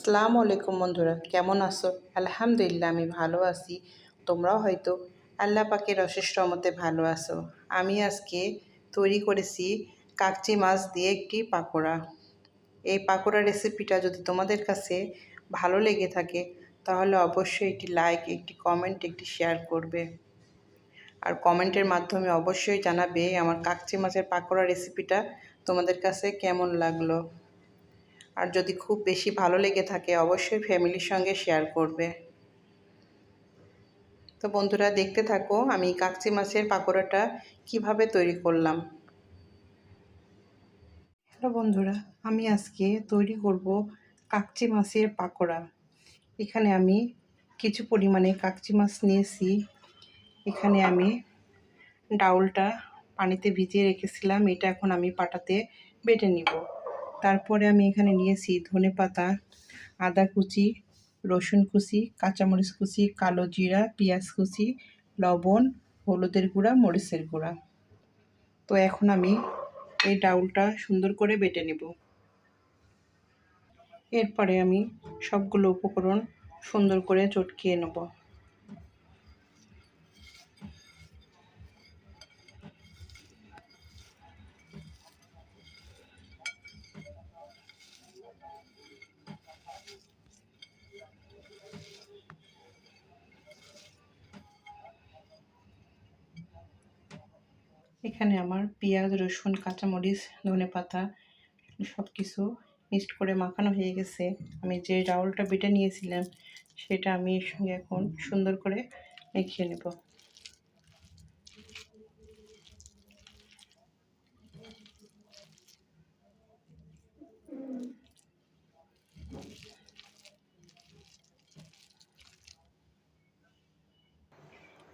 আসসালামু আলাইকুম বন্ধুরা, কেমন আছো? আলহামদুলিল্লাহ আমি ভালো আছি। তোমরাও হয়তো আল্লাহ পাকের অশেষ রহমতে ভালো আছো। আমি আজকে তৈরি করেছি কাকচি মাছ দিয়ে একটি পাকোড়া। এই পাকোড়া রেসিপিটা যদি তোমাদের কাছে ভালো লেগে থাকে তাহলে অবশ্যই একটি লাইক, একটি কমেন্ট, একটি শেয়ার করবে। আর কমেন্টের মাধ্যমে অবশ্যই জানাবে আমার কাকচি মাছের পাকোড়া রেসিপিটা তোমাদের কাছে কেমন লাগলো। আর যদি খুব বেশি ভালো লেগে থাকে অবশ্যই ফ্যামিলির সঙ্গে শেয়ার করবে। তো বন্ধুরা দেখতে থাকো আমি কাকচি মাছের পাকোড়াটা কিভাবে তৈরি করলাম। হ্যালো বন্ধুরা, আমি আজকে তৈরি করব কাকচি মাছের পাকোড়া। এখানে আমি কিছু পরিমাণে কাকচি মাছ নিয়েছি। এখানে আমি ডাউলটা পানিতে ভিজিয়ে রেখেছিলাম, এটা এখন আমি পাটাতে বেটে নিব। তারপরে আমি এখানে নিয়েছি ধনেপাতা, আদা কুচি, রসুন কুচি, কাঁচামরিচ কুচি, কালো জিরা, পেঁয়াজ কুচি, লবণ, হলুদের গুঁড়া, মরিচের গুঁড়া। তো এখন আমি এই ডাউলটা সুন্দর করে বেটে নেব। এরপরে আমি সবগুলো উপকরণ সুন্দর করে চটকিয়ে নেব। এখানে আমার পেঁয়াজ, রসুন, কাঁচামরিচ, ধনেপাতা সব কিছু মিক্সড করে মাখানো হয়ে গেছে। আমি যে ডাউলটা বেটে নিয়েছিলাম সেটা আমি এর সঙ্গে এখন সুন্দর করে মেখে নেব।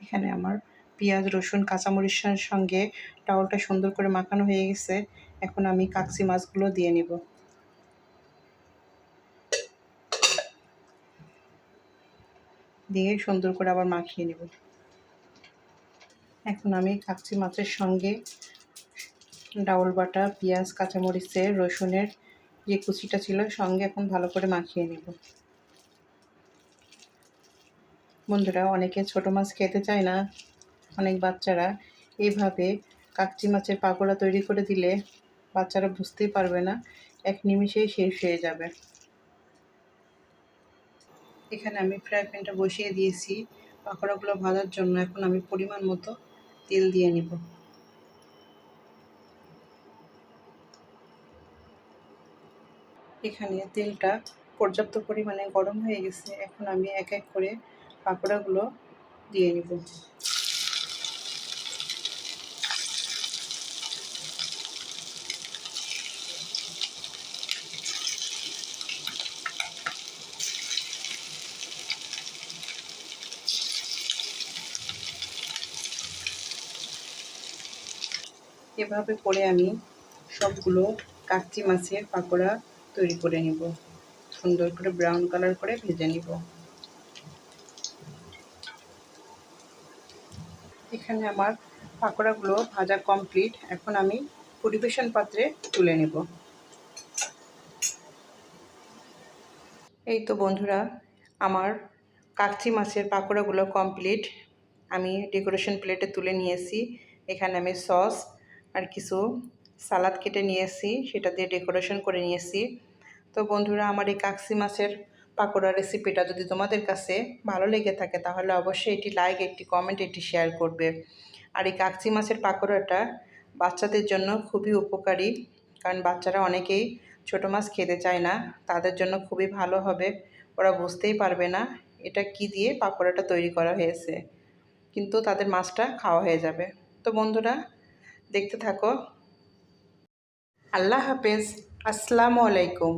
এখানে আমার পেঁয়াজ, রসুন, কাঁচামরিচের সঙ্গে ডাউলটা সুন্দর করে মাখানো হয়ে গেছে। এখন আমি কাকচি মাছগুলো দিয়ে নিব। দিয়ে সুন্দর করে আবার মাখিয়ে নেব। এখন আমি কাকচি মাছের সঙ্গে ডাউল বাটা, পেঁয়াজ, কাঁচামরিচের, রসুনের যে কুচিটা ছিল সঙ্গে এখন ভালো করে মাখিয়ে নেব। বন্ধুরা, অনেকে ছোট মাছ খেতে চায় না, অনেক বাচ্চারা এইভাবে কাকচি মাছের পাকোড়া তৈরি করে দিলে বাচ্চারা বুঝতেই পারবে না, এক নিমিষেই শেষ হয়ে যাবে। এখানে আমি ফ্রাই প্যানটা বসিয়ে দিয়েছি পাকোড়াগুলো ভাজার জন্য। এখন আমি পরিমাণ মতো তেল দিয়ে নিব। এখানে তেলটা পর্যাপ্ত পরিমাণে গরম হয়ে গেছে। এখন আমি এক এক করে পাকোড়াগুলো দিয়ে নিব। এভাবে করে আমি সবগুলো কাকচি মাছের পাকোড়া তৈরি করে নিব। সুন্দর করে ব্রাউন কালার করে ভেজে নিব। এখানে আমার পাকোড়াগুলো ভাজা কমপ্লিট। এখন আমি পরিবেশন পাত্রে তুলে নেব। এই তো বন্ধুরা, আমার কাকচি মাছের পাকোড়াগুলো কমপ্লিট। আমি ডেকোরেশন প্লেটে তুলে নিয়েছি। এখানে আমি সস আর কিছু সালাদ কেটে নিয়েছি, সেটা দিয়ে ডেকোরেশন করে নিয়েছি। তো বন্ধুরা, আমার এই কাকচি মাছের পাকোড়া রেসিপিটা যদি তোমাদের কাছে ভালো লেগে থাকে তাহলে অবশ্যই একটি লাইক, একটি কমেন্ট, একটি শেয়ার করবে। আর এই কাকচি মাছের পাকোড়াটা বাচ্চাদের জন্য খুবই উপকারী, কারণ বাচ্চারা অনেকেই ছোটো মাছ খেতে চায় না। তাদের জন্য খুবই ভালো হবে। ওরা বুঝতেই পারবে না এটা কি দিয়ে পাকোড়াটা তৈরি করা হয়েছে, কিন্তু তাদের মাছটা খাওয়া হয়ে যাবে। তো বন্ধুরা দেখতে থাকো। আল্লাহ হাফেজ। আসসালামু আলাইকুম।